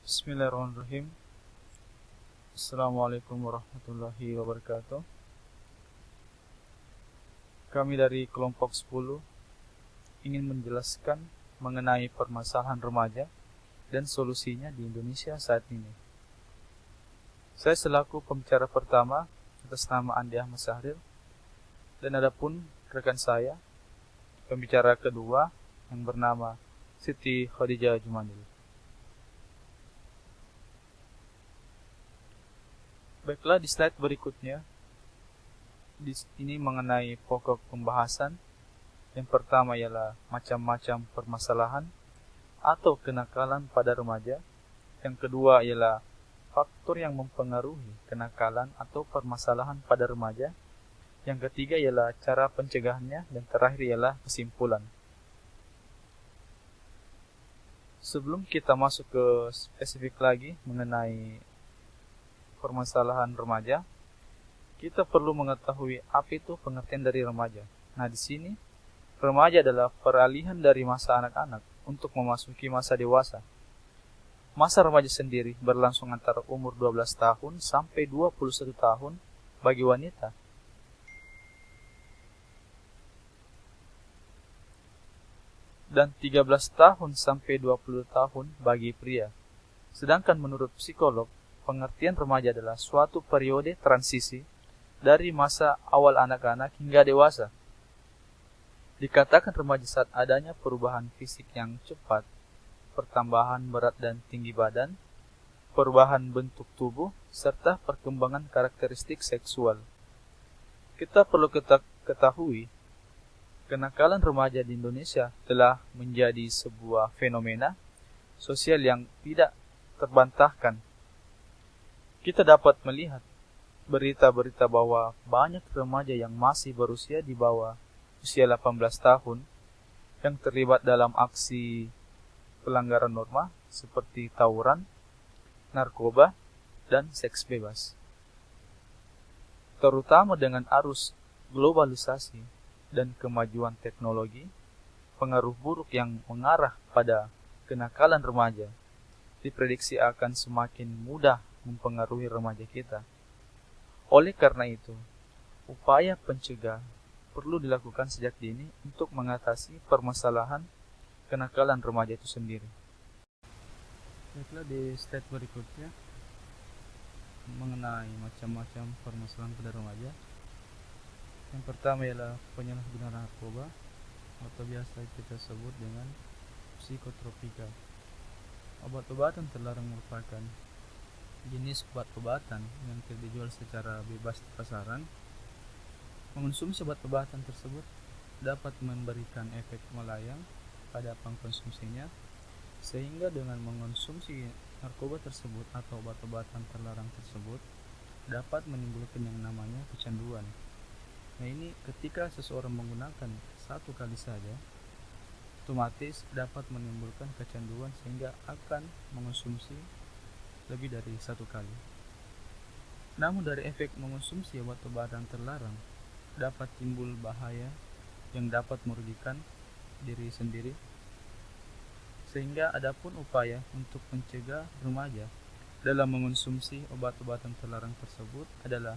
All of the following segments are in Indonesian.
Bismillahirrahmanirrahim. Assalamualaikum warahmatullahi wabarakatuh. Kami dari kelompok 10 ingin menjelaskan mengenai permasalahan remaja dan solusinya di Indonesia saat ini. Saya selaku pembicara pertama atas nama Andi Ahmad Sahril, dan adapun rekan saya pembicara kedua yang bernama Siti Khadijah Jumanil. Baiklah, di slide berikutnya ini mengenai pokok pembahasan. Yang pertama ialah macam-macam permasalahan atau kenakalan pada remaja. Yang kedua ialah faktor yang mempengaruhi kenakalan atau permasalahan pada remaja. Yang ketiga ialah cara pencegahannya, dan terakhir ialah kesimpulan. Sebelum kita masuk ke spesifik lagi mengenai permasalahan remaja, kita perlu mengetahui apa itu pengertian dari remaja. Nah, di sini remaja adalah peralihan dari masa anak-anak untuk memasuki masa dewasa. Masa remaja sendiri berlangsung antara umur 12 tahun sampai 21 tahun bagi wanita. Dan 13 tahun sampai 20 tahun bagi pria. Sedangkan menurut psikolog, pengertian remaja adalah suatu periode transisi dari masa awal anak-anak hingga dewasa. Dikatakan remaja saat adanya perubahan fisik yang cepat, pertambahan berat dan tinggi badan, perubahan bentuk tubuh, serta perkembangan karakteristik seksual. Kita perlu ketahui, kenakalan remaja di Indonesia telah menjadi sebuah fenomena sosial yang tidak terbantahkan. Kita dapat melihat berita-berita bahwa banyak remaja yang masih berusia di bawah usia 18 tahun yang terlibat dalam aksi pelanggaran norma seperti tawuran, narkoba, dan seks bebas. Terutama dengan arus globalisasi dan kemajuan teknologi, pengaruh buruk yang mengarah pada kenakalan remaja diprediksi akan semakin mudah mempengaruhi remaja kita. Oleh karena itu, upaya pencegah perlu dilakukan sejak dini untuk mengatasi permasalahan kenakalan remaja itu sendiri. Baiklah, di slide berikutnya mengenai macam-macam permasalahan pada remaja. Yang pertama ialah penyalahgunaan narkoba atau biasa kita sebut dengan psikotropika. Obat-obatan terlarang merupakan jenis obat-obatan yang tidak dijual secara bebas di pasaran. Mengonsumsi obat-obatan tersebut dapat memberikan efek melayang pada pengkonsumsinya, sehingga dengan mengonsumsi narkoba tersebut atau obat-obatan terlarang tersebut dapat menimbulkan yang namanya kecanduan. Nah, ini ketika seseorang menggunakan satu kali saja, otomatis dapat menimbulkan kecanduan sehingga akan mengonsumsi lebih dari satu kali. Namun dari efek mengonsumsi obat-obatan terlarang dapat timbul bahaya yang dapat merugikan diri sendiri, sehingga adapun upaya untuk mencegah remaja dalam mengonsumsi obat-obatan terlarang tersebut adalah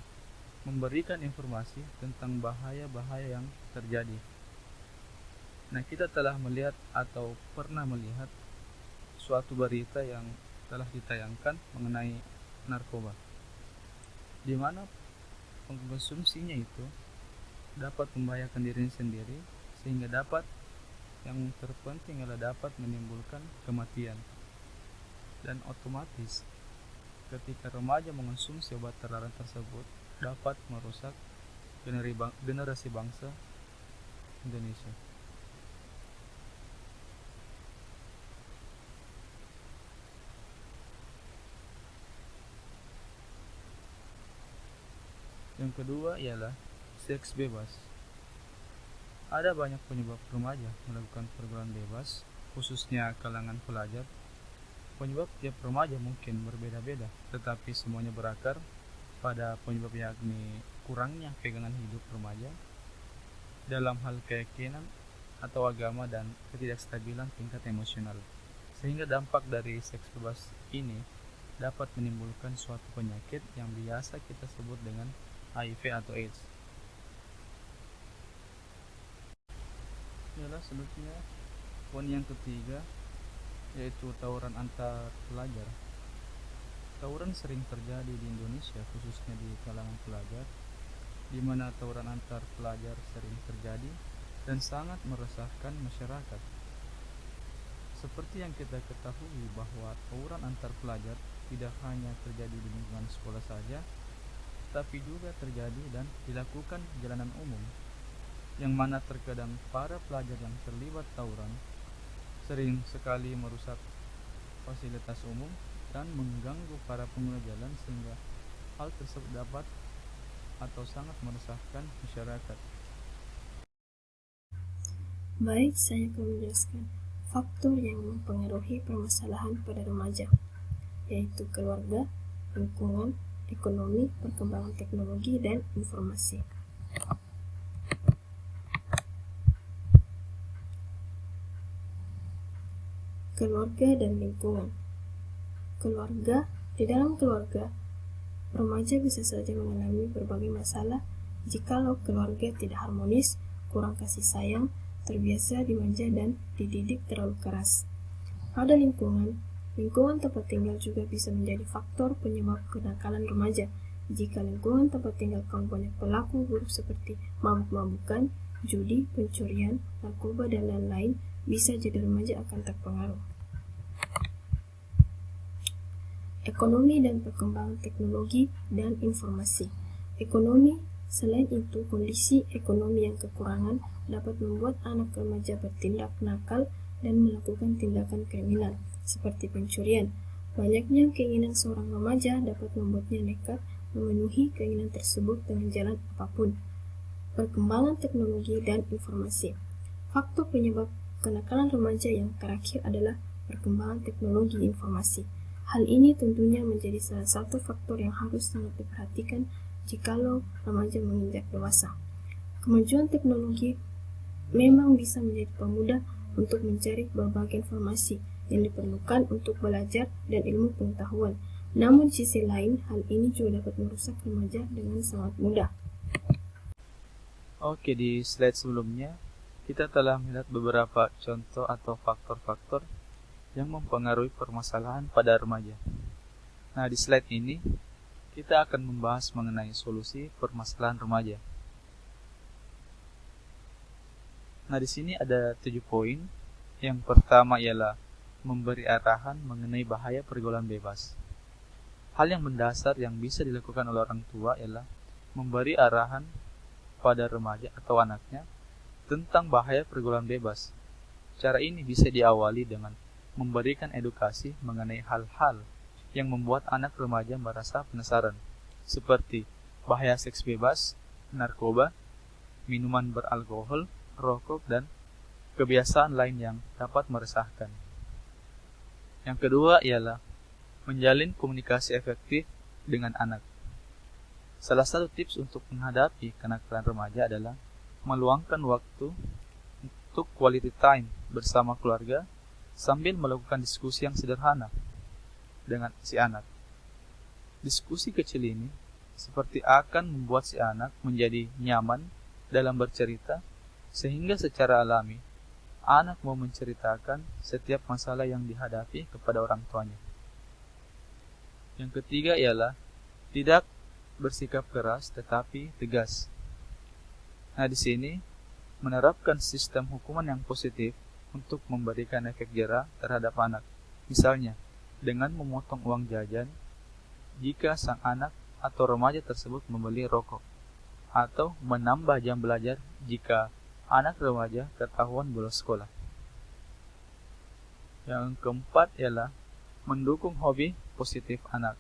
memberikan informasi tentang bahaya-bahaya yang terjadi. Nah, kita telah melihat atau pernah melihat suatu berita yang telah ditayangkan mengenai narkoba, di mana pengkonsumsinya itu dapat membahayakan dirinya sendiri, sehingga yang terpenting adalah dapat menimbulkan kematian. Dan otomatis ketika remaja mengonsumsi obat terlarang tersebut dapat merusak generasi bangsa Indonesia. Yang kedua ialah seks bebas. Ada banyak penyebab remaja melakukan pergaulan bebas, khususnya kalangan pelajar. Penyebab tiap remaja mungkin berbeda-beda, tetapi semuanya berakar pada penyebab, yakni kurangnya pegangan hidup remaja dalam hal keyakinan atau agama dan ketidakstabilan tingkat emosional. Sehingga dampak dari seks bebas ini dapat menimbulkan suatu penyakit yang biasa kita sebut dengan HIV atau AIDS. Ialah selanjutnya poin yang ketiga, yaitu tawuran antar pelajar. Tawuran sering terjadi di Indonesia, khususnya di kalangan pelajar, di mana tawuran antar pelajar sering terjadi dan sangat meresahkan masyarakat. Seperti yang kita ketahui bahwa tawuran antar pelajar tidak hanya terjadi di lingkungan sekolah saja, tapi juga terjadi dan dilakukan di jalanan umum, yang mana terkadang para pelajar yang terlibat tawuran sering sekali merusak fasilitas umum dan mengganggu para pengguna jalan, sehingga hal tersebut dapat atau sangat meresahkan masyarakat. Baik, saya akan menjelaskan faktor yang mempengaruhi permasalahan pada remaja, yaitu keluarga, lingkungan, ekonomi, perkembangan teknologi, dan informasi. Keluarga dan lingkungan. Di dalam keluarga, remaja bisa saja mengalami berbagai masalah jikalau keluarga tidak harmonis, kurang kasih sayang, terbiasa dimanja dan dididik terlalu keras. Pada lingkungan tempat tinggal juga bisa menjadi faktor penyebab kenakalan remaja. Jika lingkungan tempat tinggal kamu banyak pelaku buruk seperti mabuk-mabukan, judi, pencurian, narkoba, dan lain-lain, bisa jadi remaja akan terpengaruh. Ekonomi dan perkembangan teknologi dan informasi. Ekonomi, selain itu, kondisi ekonomi yang kekurangan dapat membuat anak remaja bertindak nakal dan melakukan tindakan kriminal, seperti pencurian. Banyaknya keinginan seorang remaja dapat membuatnya nekat memenuhi keinginan tersebut dengan jalan apapun. Perkembangan teknologi dan informasi. Faktor penyebab kenakalan remaja yang terakhir adalah perkembangan teknologi informasi. Hal ini tentunya menjadi salah satu faktor yang harus sangat diperhatikan jikalau remaja menginjak dewasa. Kemajuan teknologi memang bisa menjadi pemudah untuk mencari berbagai informasi yang diperlukan untuk belajar dan ilmu pengetahuan. Namun di sisi lain, hal ini juga dapat merusak remaja dengan sangat mudah. Oke, di slide sebelumnya kita telah melihat beberapa contoh atau faktor-faktor yang mempengaruhi permasalahan pada remaja. Nah, di slide ini kita akan membahas mengenai solusi permasalahan remaja. Nah, di sini ada 7 poin. Yang pertama ialah memberi arahan mengenai bahaya pergaulan bebas. Hal yang mendasar yang bisa dilakukan oleh orang tua ialah memberi arahan pada remaja atau anaknya tentang bahaya pergaulan bebas. Cara ini bisa diawali dengan memberikan edukasi mengenai hal-hal yang membuat anak remaja merasa penasaran, seperti bahaya seks bebas, narkoba, minuman beralkohol, rokok, dan kebiasaan lain yang dapat meresahkan. Yang kedua ialah menjalin komunikasi efektif dengan anak. Salah satu tips untuk menghadapi kenakalan remaja adalah meluangkan waktu untuk quality time bersama keluarga sambil melakukan diskusi yang sederhana dengan si anak. Diskusi kecil ini seperti akan membuat si anak menjadi nyaman dalam bercerita, sehingga secara alami anak mau menceritakan setiap masalah yang dihadapi kepada orang tuanya. Yang ketiga ialah tidak bersikap keras tetapi tegas. Nah, di sini menerapkan sistem hukuman yang positif untuk memberikan efek jera terhadap anak. Misalnya, dengan memotong uang jajan jika sang anak atau remaja tersebut membeli rokok, atau menambah jam belajar jika anak remaja ketahuan bolos sekolah. Yang keempat ialah mendukung hobi positif anak.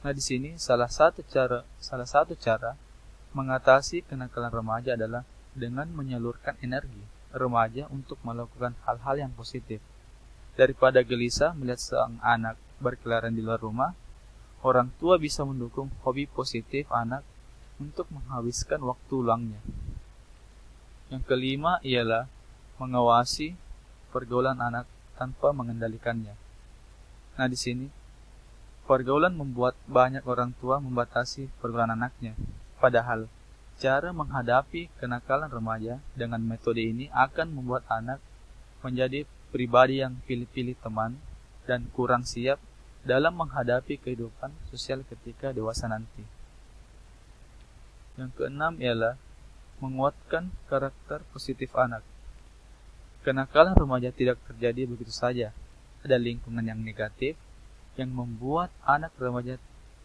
Nah, di sini salah satu cara mengatasi kenakalan remaja adalah dengan menyalurkan energi remaja untuk melakukan hal-hal yang positif. Daripada gelisah melihat sang anak berkeliaran di luar rumah, orang tua bisa mendukung hobi positif anak untuk menghabiskan waktu luangnya. Yang kelima ialah mengawasi pergaulan anak tanpa mengendalikannya. Nah, di sini pergaulan membuat banyak orang tua membatasi pergaulan anaknya. Padahal cara menghadapi kenakalan remaja dengan metode ini akan membuat anak menjadi pribadi yang pilih-pilih teman dan kurang siap dalam menghadapi kehidupan sosial ketika dewasa nanti. Yang keenam ialah menguatkan karakter positif anak. Kenakalan remaja tidak terjadi begitu saja. Ada lingkungan yang negatif yang membuat anak remaja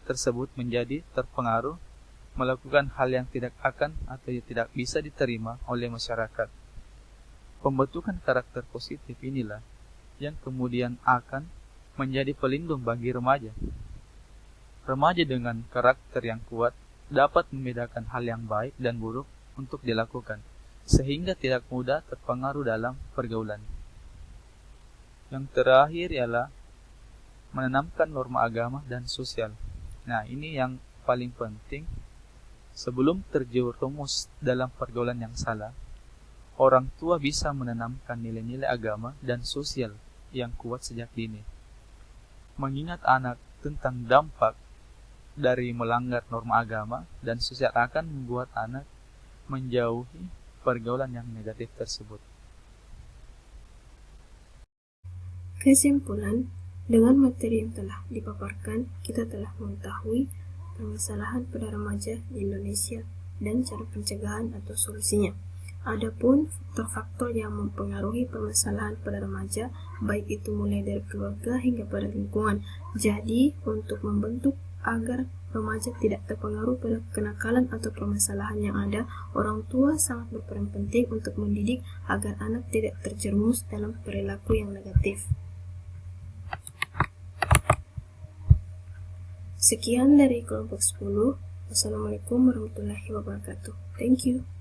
tersebut menjadi terpengaruh melakukan hal yang tidak akan atau tidak bisa diterima oleh masyarakat. Pembentukan karakter positif inilah yang kemudian akan menjadi pelindung bagi remaja. Remaja dengan karakter yang kuat dapat membedakan hal yang baik dan buruk untuk dilakukan, sehingga tidak mudah terpengaruh dalam pergaulan. Yang terakhir ialah menanamkan norma agama dan sosial. Nah, ini yang paling penting. Sebelum terjerumus dalam pergaulan yang salah, orang tua bisa menanamkan nilai-nilai agama dan sosial yang kuat sejak dini. Mengingat anak tentang dampak dari melanggar norma agama dan sosial akan membuat anak menjauhi pergaulan yang negatif tersebut. Kesimpulan, dengan materi yang telah dipaparkan, kita telah mengetahui permasalahan pada remaja di Indonesia dan cara pencegahan atau solusinya. Adapun faktor-faktor yang mempengaruhi permasalahan pada remaja, baik itu mulai dari keluarga hingga pada lingkungan. Jadi, untuk membentuk agar remaja tidak terpengaruh pada kenakalan atau permasalahan yang ada, orang tua sangat berperan penting untuk mendidik agar anak tidak terjerumus dalam perilaku yang negatif. Sekian dari kelompok 10. Wassalamualaikum warahmatullahi wabarakatuh. Thank you.